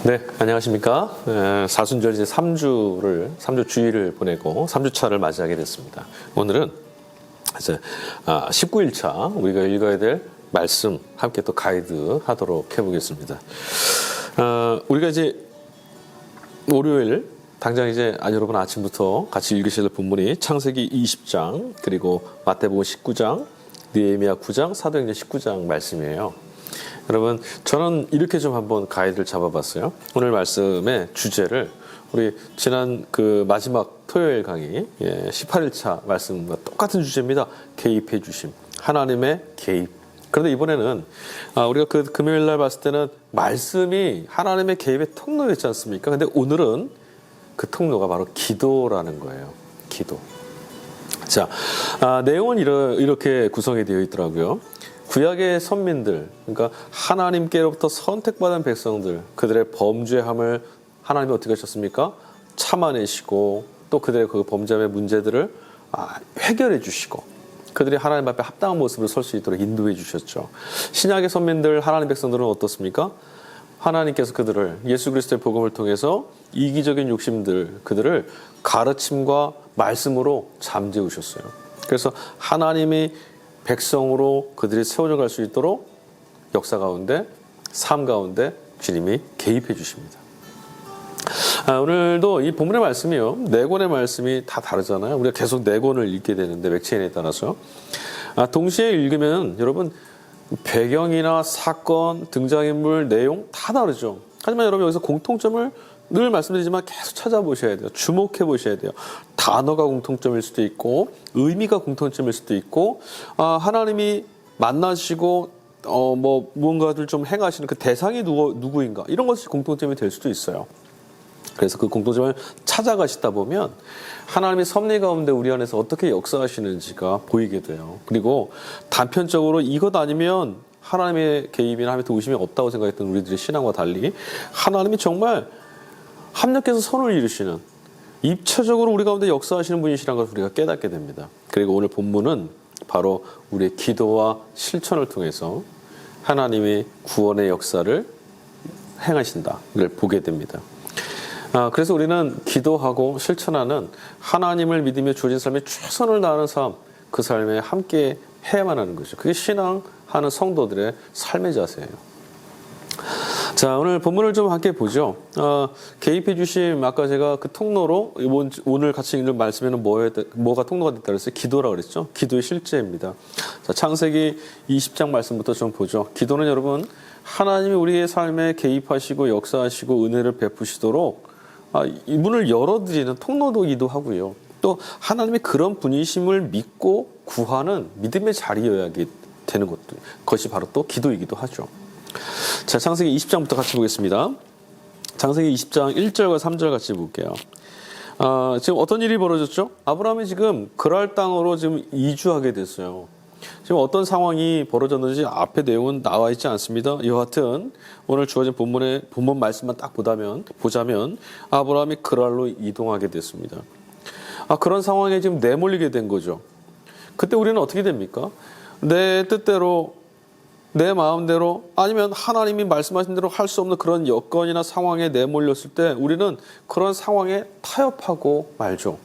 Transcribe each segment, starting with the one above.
네, 안녕하십니까. 사순절 이제 3주 주일을 보내고 3주차를 맞이하게 됐습니다. 오늘은 이제 19일차 우리가 읽어야 될 말씀 함께 또 가이드 하도록 해보겠습니다. 우리가 이제 월요일 당장 이제 여러분 아침부터 같이 읽으실 본문이 창세기 20장 그리고 마태복음 19장 느헤미야 9장 사도행전 19장 말씀이에요. 여러분 저는 이렇게 좀 한번 가이드를 잡아봤어요. 오늘 말씀의 주제를 우리 지난 그 마지막 토요일 강의 18일차 말씀과 똑같은 주제입니다. 개입해 주심, 하나님의 개입. 그런데 이번에는 우리가 그 금요일 날 봤을 때는 말씀이 하나님의 개입의 통로였지 않습니까? 근데 오늘은 그 통로가 바로 기도라는 거예요. 기도. 자, 내용은 이렇게 구성이 되어 있더라고요. 구약의 선민들, 그러니까 하나님께로부터 선택받은 백성들, 그들의 범죄함을 하나님이 어떻게 하셨습니까? 참아내시고 또 그들의 그 범죄함의 문제들을 해결해 주시고 그들이 하나님 앞에 합당한 모습으로 설 수 있도록 인도해 주셨죠. 신약의 선민들, 하나님 백성들은 어떻습니까? 하나님께서 그들을 예수 그리스도의 복음을 통해서 이기적인 욕심들, 그들을 가르침과 말씀으로 잠재우셨어요. 그래서 하나님이 백성으로 그들이 세워져 갈 수 있도록 역사 가운데, 삶 가운데 주님이 개입해 주십니다. 오늘도 이 본문의 말씀이요. 네 권의 말씀이 다 다르잖아요. 우리가 계속 네 권을 읽게 되는데 맥체인에 따라서. 동시에 읽으면 여러분 배경이나 사건, 등장인물, 내용 다 다르죠. 하지만 여러분 여기서 공통점을 늘 말씀드리지만 계속 찾아보셔야 돼요. 주목해 보셔야 돼요. 단어가 공통점일 수도 있고 의미가 공통점일 수도 있고 하나님이 만나시고 무언가를 좀 행하시는 그 대상이 누구인가 이런 것이 공통점이 될 수도 있어요. 그래서 그 공통점을 찾아가시다 보면 하나님의 섭리 가운데 우리 안에서 어떻게 역사하시는지가 보이게 돼요. 그리고 단편적으로 이것 아니면 하나님의 개입이나 하나님의 도우심이 없다고 생각했던 우리들의 신앙과 달리 하나님이 정말 합력해서 선을 이루시는 입체적으로 우리 가운데 역사하시는 분이시라는 것을 우리가 깨닫게 됩니다. 그리고 오늘 본문은 바로 우리의 기도와 실천을 통해서 하나님의 구원의 역사를 행하신다를 보게 됩니다. 그래서 우리는 기도하고 실천하는 하나님을 믿으며 주어진 삶에 최선을 다하는 삶, 그 삶에 함께 해야만 하는 거죠. 그게 신앙하는 성도들의 삶의 자세예요. 자, 오늘 본문을 좀 함께 보죠. 개입해 주심, 아까 제가 그 통로로 오늘 같이 읽는 말씀에는 뭐가 통로가 됐다 그랬어요? 기도라고 그랬죠. 기도의 실제입니다. 자, 창세기 20장 말씀부터 좀 보죠. 기도는 여러분 하나님이 우리의 삶에 개입하시고 역사하시고 은혜를 베푸시도록 이 문을 열어드리는 통로이기도 하고요. 또 하나님이 그런 분이심을 믿고 구하는 믿음의 자리여야 되는 것이 바로 또 기도이기도 하죠. 자, 창세기 20장부터 같이 보겠습니다. 창세기 20장 1절과 3절 같이 볼게요. 지금 어떤 일이 벌어졌죠? 아브라함이 지금 그랄 땅으로 지금 이주하게 됐어요. 지금 어떤 상황이 벌어졌는지 앞에 내용은 나와 있지 않습니다. 여하튼 오늘 주어진 본문 말씀만 딱 보자면 아브라함이 그랄로 이동하게 됐습니다. 그런 상황에 지금 내몰리게 된 거죠. 그때 우리는 어떻게 됩니까? 내 뜻대로 내 마음대로 아니면 하나님이 말씀하신 대로 할 수 없는 그런 여건이나 상황에 내몰렸을 때 우리는 그런 상황에 타협하고 말죠.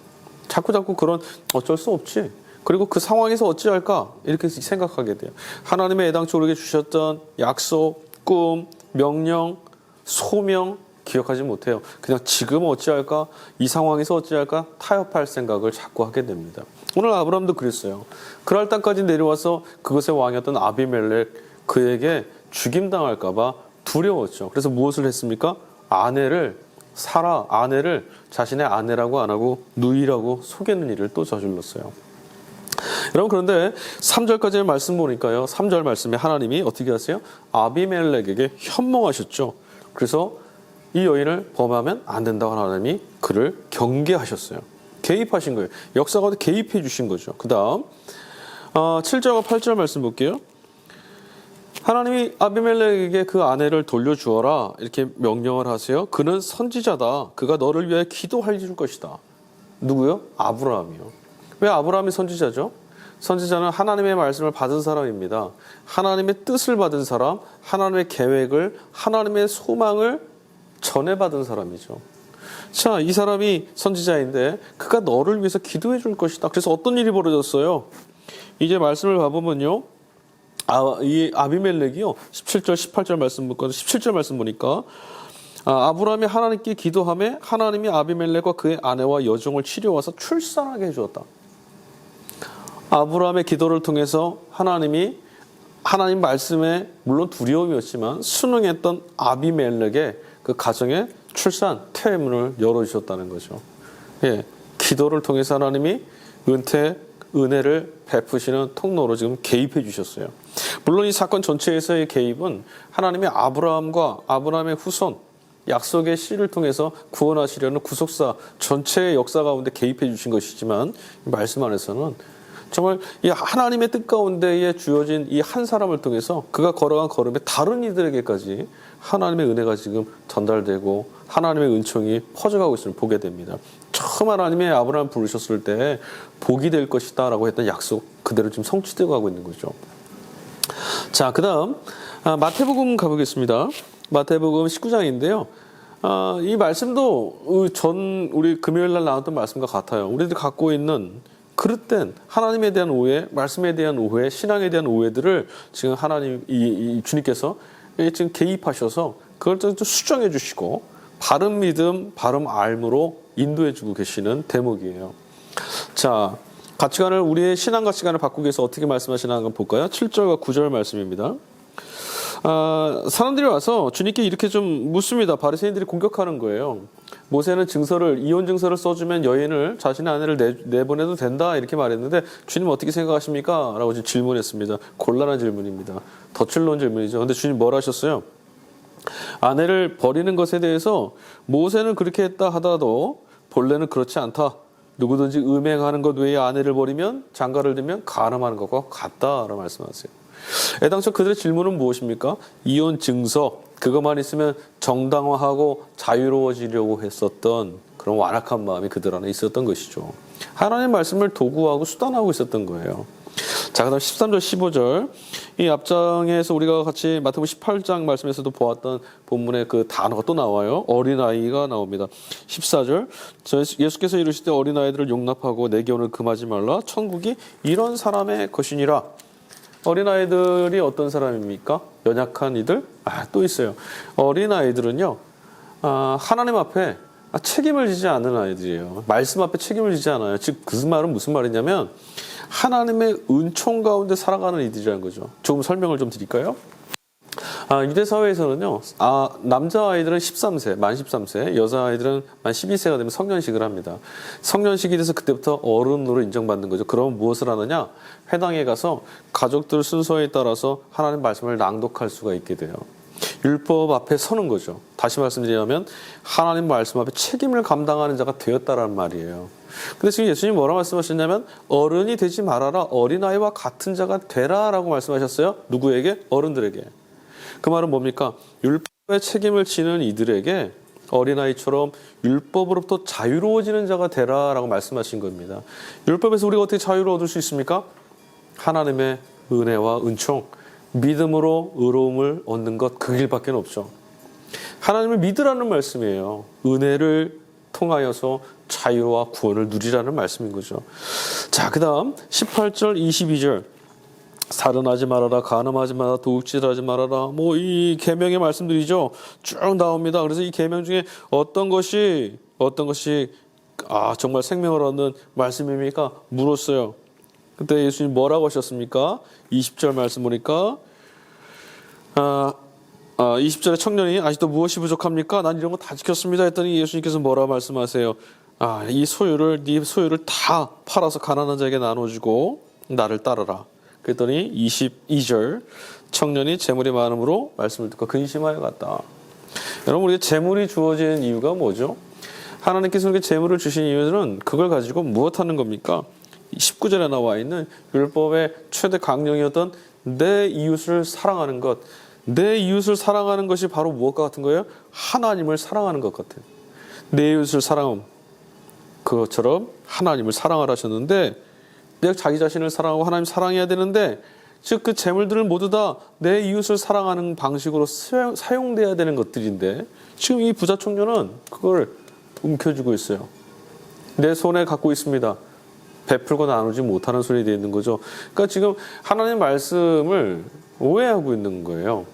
자꾸 그런 어쩔 수 없지. 그리고 그 상황에서 어찌할까? 이렇게 생각하게 돼요. 하나님의 애당초 우리에게 주셨던 약속, 꿈, 명령, 소명 기억하지 못해요. 그냥 지금 어찌할까? 이 상황에서 어찌할까? 타협할 생각을 자꾸 하게 됩니다. 오늘 아브라함도 그랬어요. 그랄 땅까지 내려와서 그것의 왕이었던 아비멜렉 그에게 죽임당할까 봐 두려웠죠. 그래서 무엇을 했습니까? 아내를 자신의 아내라고 안 하고 누이라고 속이는 일을 또 저질렀어요. 여러분 그런데 3절까지의 말씀 보니까요. 3절 말씀에 하나님이 어떻게 하세요? 아비멜렉에게 현몽하셨죠. 그래서 이 여인을 범하면 안 된다고 하나님이 그를 경계하셨어요. 개입하신 거예요. 역사 가운데 개입해 주신 거죠. 그 다음 7절과 8절 말씀 볼게요. 하나님이 아비멜렉에게 그 아내를 돌려주어라 이렇게 명령을 하세요. 그는 선지자다. 그가 너를 위해 기도할 것이다. 누구요? 아브라함이요. 왜 아브라함이 선지자죠? 선지자는 하나님의 말씀을 받은 사람입니다. 하나님의 뜻을 받은 사람, 하나님의 계획을, 하나님의 소망을 전해받은 사람이죠. 자, 이 사람이 선지자인데 그가 너를 위해서 기도해 줄 것이다. 그래서 어떤 일이 벌어졌어요? 이제 말씀을 봐보면요. 이 아비멜렉이요. 17절, 18절 말씀 보니까 17절 말씀 보니까 아브라함이 하나님께 기도하며 하나님이 아비멜렉과 그의 아내와 여종을 치려와서 출산하게 해주었다. 아브라함의 기도를 통해서 하나님 말씀에 물론 두려움이었지만 순응했던 아비멜렉의 그 가정의 출산, 태문을 열어주셨다는 거죠. 예, 기도를 통해서 하나님이 은혜를 베푸시는 통로로 지금 개입해 주셨어요. 물론 이 사건 전체에서의 개입은 하나님이 아브라함의 후손, 약속의 씨를 통해서 구원하시려는 구속사 전체의 역사 가운데 개입해 주신 것이지만 이 말씀 안에서는 정말 이 하나님의 뜻 가운데에 주어진 이 한 사람을 통해서 그가 걸어간 걸음에 다른 이들에게까지 하나님의 은혜가 지금 전달되고 하나님의 은총이 퍼져가고 있음을 보게 됩니다. 처음 하나님이 아브라함 부르셨을 때 복이 될 것이다 라고 했던 약속 그대로 지금 성취되어 가고 있는 거죠. 자, 그 다음 마태복음 가보겠습니다. 마태복음 19장인데요. 이 말씀도 우리 금요일 날 나왔던 말씀과 같아요. 우리들이 갖고 있는 그릇된 하나님에 대한 오해, 말씀에 대한 오해, 신앙에 대한 오해들을 지금 주님께서 지금 개입하셔서 그걸 좀 수정해 주시고 바른 믿음, 바른 알므로 인도해 주고 계시는 대목이에요. 자, 우리의 신앙 가치관을 바꾸기 위해서 어떻게 말씀하시나 한번 볼까요? 7절과 9절 말씀입니다. 사람들이 와서 주님께 이렇게 좀 묻습니다. 바리새인들이 공격하는 거예요. 모세는 이혼 증서를 써주면 여인을 자신의 아내를 내보내도 된다 이렇게 말했는데 주님 어떻게 생각하십니까? 라고 지금 질문했습니다. 곤란한 질문입니다. 덫을 놓은 질문이죠. 근데 주님 뭘 하셨어요? 아내를 버리는 것에 대해서 모세는 그렇게 했다 하더라도 본래는 그렇지 않다. 누구든지 음행하는 것 외에 아내를 버리면 장가를 들면 간음하는 것과 같다라고 말씀하세요. 애당초 그들의 질문은 무엇입니까? 이혼 증서 그것만 있으면 정당화하고 자유로워지려고 했었던 그런 완악한 마음이 그들 안에 있었던 것이죠. 하나님의 말씀을 도구하고 수단하고 있었던 거예요. 자, 그 다음 13절 15절 이 앞장에서 우리가 같이 마태복음 18장 말씀에서도 보았던 본문의 그 단어가 또 나와요. 어린아이가 나옵니다. 14절 예수께서 이르실 때 어린아이들을 용납하고 내 교훈을 금하지 말라. 천국이 이런 사람의 것이니라. 어린아이들이 어떤 사람입니까? 연약한 이들? 또 있어요. 어린아이들은요, 하나님 앞에 책임을 지지 않는 아이들이에요. 말씀 앞에 책임을 지지 않아요. 즉, 그 말은 무슨 말이냐면, 하나님의 은총 가운데 살아가는 이들이라는 거죠. 조금 설명을 좀 드릴까요? 유대사회에서는요, 남자아이들은 13세, 만 13세, 여자아이들은 만 12세가 되면 성년식을 합니다. 성년식이 돼서 그때부터 어른으로 인정받는 거죠. 그럼 무엇을 하느냐? 회당에 가서 가족들 순서에 따라서 하나님 말씀을 낭독할 수가 있게 돼요. 율법 앞에 서는 거죠. 다시 말씀드리자면 하나님 말씀 앞에 책임을 감당하는 자가 되었다라는 말이에요. 근데 지금 예수님이 뭐라고 말씀하셨냐면 어른이 되지 말아라. 어린아이와 같은 자가 되라라고 말씀하셨어요. 누구에게? 어른들에게. 그 말은 뭡니까? 율법의 책임을 지는 이들에게 어린아이처럼 율법으로부터 자유로워지는 자가 되라라고 말씀하신 겁니다. 율법에서 우리가 어떻게 자유를 얻을 수 있습니까? 하나님의 은혜와 은총, 믿음으로 의로움을 얻는 것 그 길밖에 없죠. 하나님을 믿으라는 말씀이에요. 은혜를 통하여서 자유와 구원을 누리라는 말씀인 거죠. 자, 그 다음 18절 22절 살인하지 말아라, 간음하지 말아라, 도둑질하지 말아라. 이 계명의 말씀들이죠. 쭉 나옵니다. 그래서 이 계명 중에 어떤 것이 정말 생명을 얻는 말씀입니까? 물었어요. 그때 예수님 뭐라고 하셨습니까? 20절 말씀 보니까 20절에 청년이 아직도 무엇이 부족합니까? 난 이런 거 다 지켰습니다 했더니 예수님께서 뭐라고 말씀하세요? 네 소유를 다 팔아서 가난한 자에게 나눠주고 나를 따르라. 그랬더니 22절 청년이 재물이 많음으로 말씀을 듣고 근심하여 갔다. 여러분, 우리가 재물이 주어진 이유가 뭐죠? 하나님께서 우리에게 재물을 주신 이유는 그걸 가지고 무엇하는 겁니까? 19절에 나와 있는 율법의 최대 강령이었던 내 이웃을 사랑하는 것. 내 이웃을 사랑하는 것이 바로 무엇과 같은 거예요? 하나님을 사랑하는 것 같아요. 내 이웃을 사랑함. 그것처럼 하나님을 사랑하라 하셨는데 내가 자기 자신을 사랑하고 하나님 사랑해야 되는데 즉 그 재물들은 모두 다 내 이웃을 사랑하는 방식으로 사용돼야 되는 것들인데 지금 이 부자 청년은 그걸 움켜쥐고 있어요. 내 손에 갖고 있습니다. 베풀고 나누지 못하는 손이 되어 있는 거죠. 그러니까 지금 하나님 말씀을 오해하고 있는 거예요.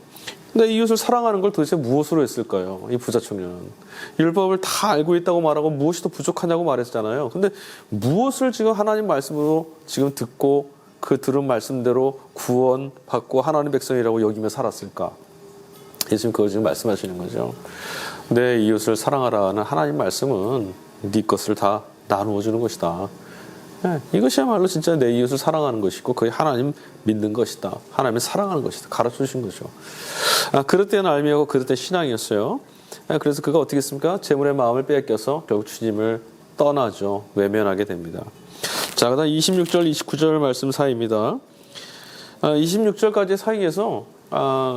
근데 이웃을 사랑하는 걸 도대체 무엇으로 했을까요? 이 부자 청년은. 율법을 다 알고 있다고 말하고 무엇이 더 부족하냐고 말했잖아요. 근데 무엇을 지금 하나님 말씀으로 지금 듣고 그 들은 말씀대로 구원받고 하나님 백성이라고 여기며 살았을까? 예수님 그거 지금 말씀하시는 거죠. 내 이웃을 사랑하라는 하나님 말씀은 네 것을 다 나누어 주는 것이다. 네, 이것이야말로 진짜 내 이웃을 사랑하는 것이고 그게 하나님 믿는 것이다. 하나님을 사랑하는 것이다. 가르쳐 주신 거죠. 그럴 때는 알미하고 그럴 때 신앙이었어요. 그래서 그가 어떻게 했습니까? 재물의 마음을 빼앗겨서 결국 주님을 떠나죠. 외면하게 됩니다. 자, 그다음 26절, 29절 말씀 사이입니다. 26절까지 사이에서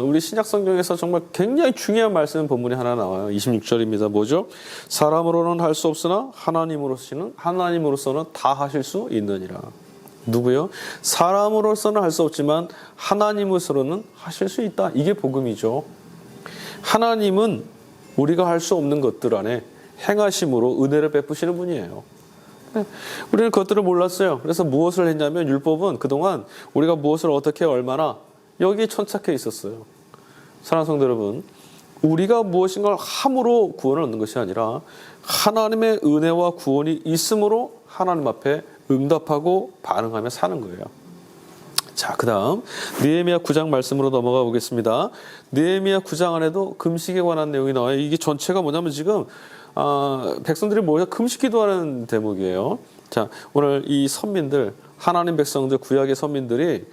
우리 신약 성경에서 정말 굉장히 중요한 말씀 본문이 하나 나와요. 26절입니다. 뭐죠? 사람으로는 할 수 없으나 하나님으로서는 다 하실 수 있느니라. 누구요? 사람으로서는 할 수 없지만 하나님으로서는 하실 수 있다. 이게 복음이죠. 하나님은 우리가 할 수 없는 것들 안에 행하심으로 은혜를 베푸시는 분이에요. 우리는 그것들을 몰랐어요. 그래서 무엇을 했냐면 율법은 그동안 우리가 무엇을 어떻게 얼마나 여기에 천착해 있었어요. 사랑하는 성도 여러분, 우리가 무엇인가를 함으로 구원을 얻는 것이 아니라 하나님의 은혜와 구원이 있음으로 하나님 앞에 응답하고 반응하며 사는 거예요. 자, 그 다음 느헤미야 9장 말씀으로 넘어가 보겠습니다. 느헤미야 9장 안에도 금식에 관한 내용이 나와요. 이게 전체가 뭐냐면 지금 백성들이 모여 금식 기도하는 대목이에요. 자, 오늘 이 선민들, 하나님 백성들, 구약의 선민들이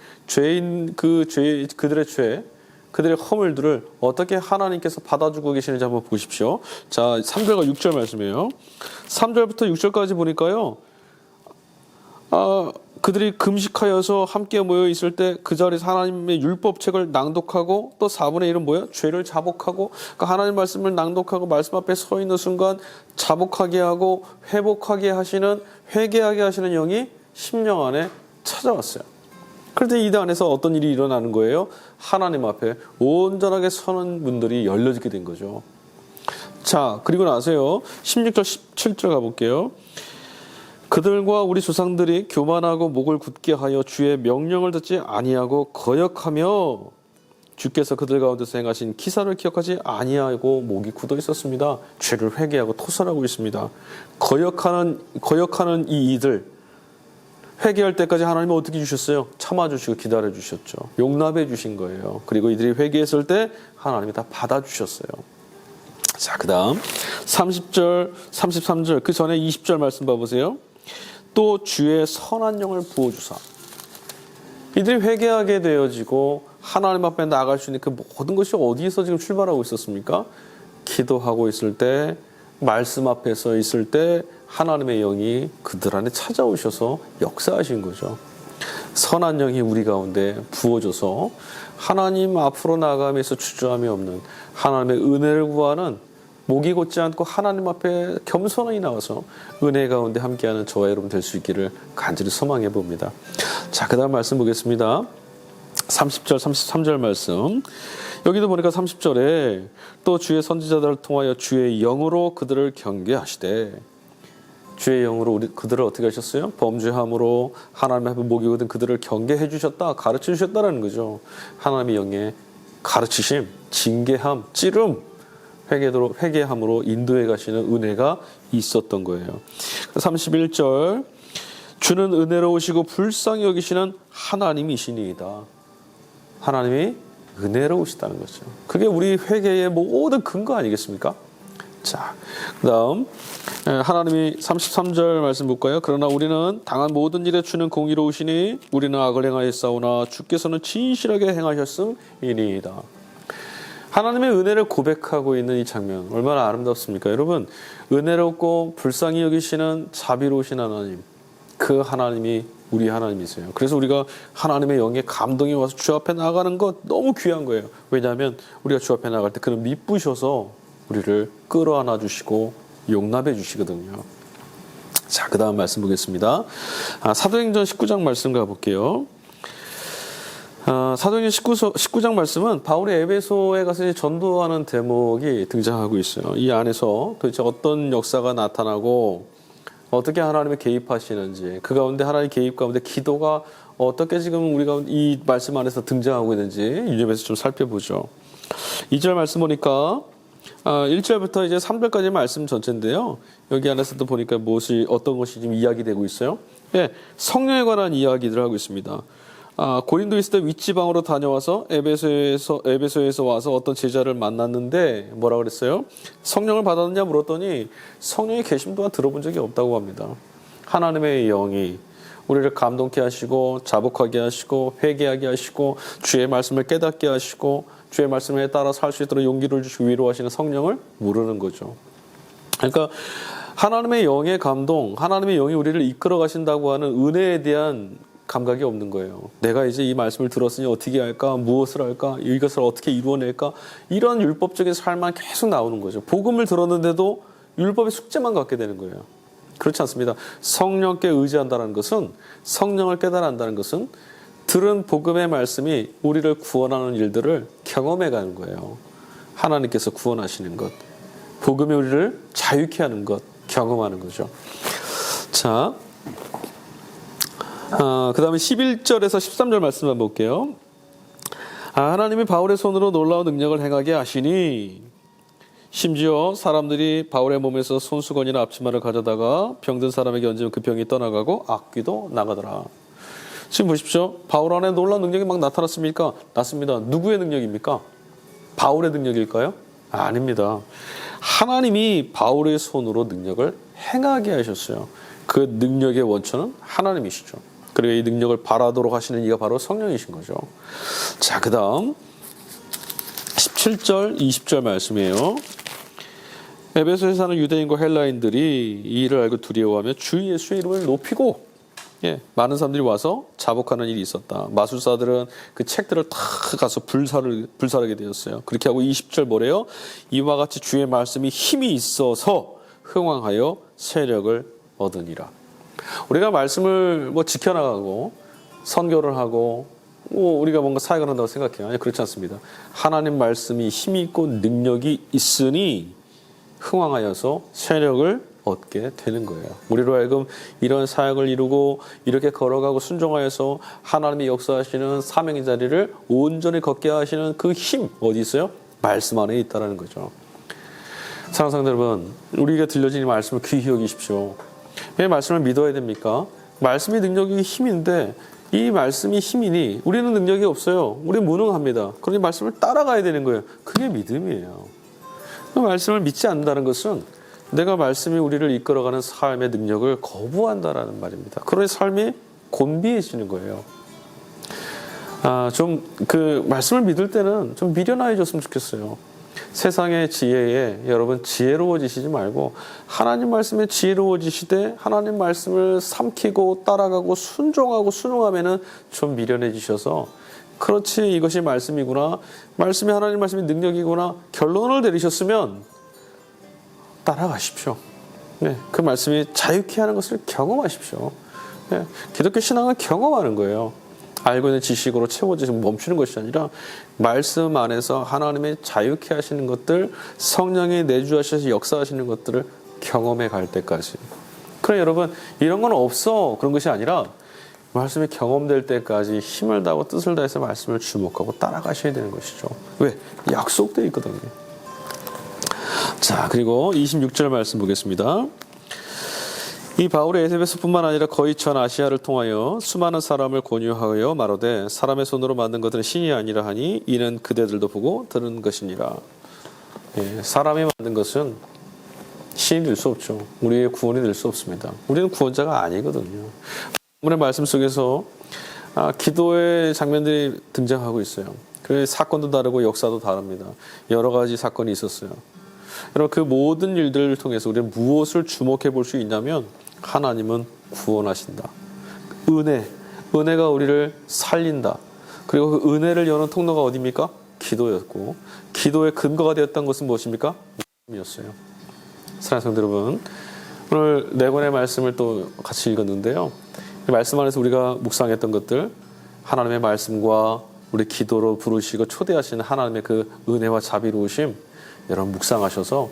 그들의 죄, 그들의 허물들을 어떻게 하나님께서 받아주고 계시는지 한번 보십시오. 자, 3절과 6절 말씀이에요. 3절부터 6절까지 보니까요. 그들이 금식하여서 함께 모여 있을 때 그 자리에서 하나님의 율법책을 낭독하고 또 4분의 1은 뭐예요? 죄를 자복하고, 그러니까 하나님 말씀을 낭독하고 말씀 앞에 서 있는 순간 자복하게 하고 회복하게 하시는, 회개하게 하시는 영이 심령 안에 찾아왔어요. 그런데 이 안에서 어떤 일이 일어나는 거예요? 하나님 앞에 온전하게 서는 분들이 열려지게 된 거죠. 자, 그리고 나서요. 16절, 17절 가볼게요. 그들과 우리 조상들이 교만하고 목을 굳게 하여 주의 명령을 듣지 아니하고 거역하며 주께서 그들 가운데서 행하신 기사를 기억하지 아니하고 목이 굳어 있었습니다. 죄를 회개하고 토설하고 있습니다. 거역하는 이 이들 회개할 때까지 하나님은 어떻게 주셨어요? 참아주시고 기다려주셨죠. 용납해 주신 거예요. 그리고 이들이 회개했을 때 하나님이 다 받아주셨어요. 자, 그 다음 30절, 33절 그 전에 20절 말씀 봐보세요. 또 주의 선한 영을 부어주사. 이들이 회개하게 되어지고 하나님 앞에 나아갈 수 있는 그 모든 것이 어디에서 지금 출발하고 있었습니까? 기도하고 있을 때, 말씀 앞에 서 있을 때 하나님의 영이 그들 안에 찾아오셔서 역사하신 거죠. 선한 영이 우리 가운데 부어져서 하나님 앞으로 나아가면서 주저함이 없는 하나님의 은혜를 구하는 목이 곧지 않고 하나님 앞에 겸손히 나와서 은혜 가운데 함께하는 저와 여러분 될 수 있기를 간절히 소망해 봅니다. 자, 그 다음 말씀 보겠습니다. 30절, 33절 말씀. 여기도 보니까 30절에 또 주의 선지자들을 통하여 주의 영으로 그들을 경계하시되, 주의 영으로 그들을 어떻게 하셨어요? 범죄함으로 하나님 앞에 목이 곧은 그들을 경계해 주셨다, 가르쳐 주셨다라는 거죠. 하나님의 영의 가르치심, 징계함, 찌름, 회개함으로 인도해 가시는 은혜가 있었던 거예요. 31절 주는 은혜로우시고 불쌍히 여기시는 하나님이시니이다. 하나님이 은혜로우시다는 거죠. 그게 우리 회개의 모든 근거 아니겠습니까? 자, 그 다음 하나님이 33절 말씀 볼까요? 그러나 우리는 당한 모든 일에 주는 공의로우시니 우리는 악을 행하였사오나 주께서는 진실하게 행하셨음이니이다. 하나님의 은혜를 고백하고 있는 이 장면 얼마나 아름답습니까? 여러분, 은혜롭고 불쌍히 여기시는 자비로우신 하나님, 그 하나님이 우리 하나님이세요. 그래서 우리가 하나님의 영에 감동이 와서 주 앞에 나가는 것 너무 귀한 거예요. 왜냐하면 우리가 주 앞에 나갈 때 그는 미쁘셔서 우리를 끌어안아 주시고 용납해 주시거든요. 자, 그 다음 말씀 보겠습니다. 사도행전 19장 말씀 가볼게요. 사도행전 19장 말씀은 바울이 에베소에 가서 이제 전도하는 대목이 등장하고 있어요. 이 안에서 도대체 어떤 역사가 나타나고 어떻게 하나님이 개입하시는지, 그 가운데 하나님의 개입 가운데 기도가 어떻게 지금 우리가 이 말씀 안에서 등장하고 있는지 유념해서 좀 살펴보죠. 2절 말씀 보니까 1절부터 이제 3절까지 말씀 전체인데요. 여기 안에서도 보니까 어떤 것이 지금 이야기되고 있어요. 예, 성령에 관한 이야기들을 하고 있습니다. 고린도에 있을 때 윗지방으로 다녀와서 에베소에서 와서 어떤 제자를 만났는데 뭐라 그랬어요? 성령을 받았느냐 물었더니 성령의 계심 또한 들어본 적이 없다고 합니다. 하나님의 영이 우리를 감동케 하시고 자복하게 하시고 회개하게 하시고 주의 말씀을 깨닫게 하시고 주의 말씀에 따라 살 수 있도록 용기를 주시고 위로하시는 성령을 모르는 거죠. 그러니까 하나님의 영의 감동, 하나님의 영이 우리를 이끌어 가신다고 하는 은혜에 대한 감각이 없는 거예요. 내가 이제 이 말씀을 들었으니 어떻게 할까? 무엇을 할까? 이것을 어떻게 이루어낼까? 이런 율법적인 삶만 계속 나오는 거죠. 복음을 들었는데도 율법의 숙제만 갖게 되는 거예요. 그렇지 않습니다. 성령께 의지한다는 것은, 성령을 깨달아 한다는 것은 들은 복음의 말씀이 우리를 구원하는 일들을 경험해 가는 거예요. 하나님께서 구원하시는 것, 복음이 우리를 자유케 하는 것, 경험하는 거죠. 자, 그 다음에 11절에서 13절 말씀만 볼게요. 하나님이 바울의 손으로 놀라운 능력을 행하게 하시니 심지어 사람들이 바울의 몸에서 손수건이나 앞치마를 가져다가 병든 사람에게 얹으면 그 병이 떠나가고 악귀도 나가더라. 지금 보십시오. 바울 안에 놀라운 능력이 막 나타났습니까? 났습니다. 누구의 능력입니까? 바울의 능력일까요? 아닙니다. 하나님이 바울의 손으로 능력을 행하게 하셨어요. 그 능력의 원천은 하나님이시죠. 그리고 이 능력을 발하도록 하시는 이가 바로 성령이신 거죠. 자, 그 다음 17절, 20절 말씀이에요. 에베소에 사는 유대인과 헬라인들이 이 일을 알고 두려워하며 주 예수의 이름을 높이고, 많은 사람들이 와서 자복하는 일이 있었다. 마술사들은 그 책들을 다 가서 불사르게 되었어요. 그렇게 하고 20절 뭐래요? 이와 같이 주의 말씀이 힘이 있어서 흥왕하여 세력을 얻으니라. 우리가 말씀을 지켜나가고 선교를 하고 우리가 뭔가 사역을 한다고 생각해요. 아니, 그렇지 않습니다. 하나님 말씀이 힘이 있고 능력이 있으니 흥왕하여서 세력을 얻게 되는 거예요. 우리로 하여금 이런 사역을 이루고 이렇게 걸어가고 순종하여서 하나님이 역사하시는 사명의 자리를 온전히 걷게 하시는 그 힘 어디 있어요? 말씀 안에 있다는 거죠. 사랑하는 성도 여러분, 우리에게 들려진 이 말씀을 귀히 여기십시오. 왜 말씀을 믿어야 됩니까? 말씀이 능력이 힘인데 이 말씀이 힘이니 우리는 능력이 없어요. 우리는 무능합니다. 그러니 말씀을 따라가야 되는 거예요. 그게 믿음이에요. 그 말씀을 믿지 않는다는 것은 내가 말씀이 우리를 이끌어가는 삶의 능력을 거부한다라는 말입니다. 그러니 삶이 곤비해지는 거예요. 좀 그 말씀을 믿을 때는 좀 미련해졌으면 좋겠어요. 세상의 지혜에 여러분 지혜로워지시지 말고 하나님 말씀에 지혜로워지시되 하나님 말씀을 삼키고 따라가고 순종하고 순응하면은 좀 미련해지셔서 그렇지 이것이 말씀이구나, 말씀이 하나님 말씀이 능력이구나 결론을 내리셨으면 따라가십시오. 그 말씀이 자유케 하는 것을 경험하십시오. 기독교 신앙은 경험하는 거예요. 알고 있는 지식으로 채워지고 멈추는 것이 아니라 말씀 안에서 하나님의 자유케 하시는 것들, 성령이 내주하셔서 역사하시는 것들을 경험해 갈 때까지. 그럼 여러분 이런 건 없어 그런 것이 아니라 말씀이 경험될 때까지 힘을 다하고 뜻을 다해서 말씀을 주목하고 따라가셔야 되는 것이죠. 왜? 약속되어 있거든요. 자, 그리고 26절 말씀 보겠습니다. 이 바울의 에베소뿐만 아니라 거의 전 아시아를 통하여 수많은 사람을 권유하여 말하되 사람의 손으로 만든 것들은 신이 아니라 하니 이는 그대들도 보고 들은 것이니라. 사람이 만든 것은 신이 될 수 없죠. 우리의 구원이 될 수 없습니다. 우리는 구원자가 아니거든요. 오늘의 말씀 속에서 기도의 장면들이 등장하고 있어요. 그 사건도 다르고 역사도 다릅니다. 여러 가지 사건이 있었어요. 여러분 그 모든 일들을 통해서 우리는 무엇을 주목해 볼 수 있냐면 하나님은 구원하신다. 은혜가 우리를 살린다. 그리고 그 은혜를 여는 통로가 어디입니까? 기도였고 기도의 근거가 되었던 것은 무엇입니까? 말씀이었어요. 사랑하는 성도 여러분, 오늘 네 권의 말씀을 또 같이 읽었는데요. 이 말씀 안에서 우리가 묵상했던 것들, 하나님의 말씀과 우리 기도로 부르시고 초대하시는 하나님의 그 은혜와 자비로우심 여러분 묵상하셔서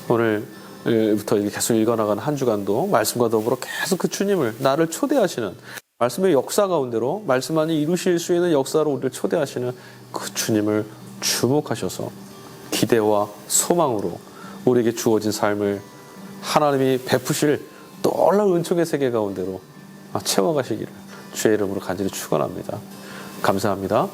오늘부터 계속 읽어나가는 한 주간도 말씀과 더불어 계속 그 주님을 나를 초대하시는 말씀의 역사 가운데로 말씀 안에 이루실 수 있는 역사로 우리를 초대하시는 그 주님을 주목하셔서 기대와 소망으로 우리에게 주어진 삶을 하나님이 베푸실 놀라운 은총의 세계 가운데로 채워가시기를 주의 이름으로 간절히 축원합니다. 감사합니다.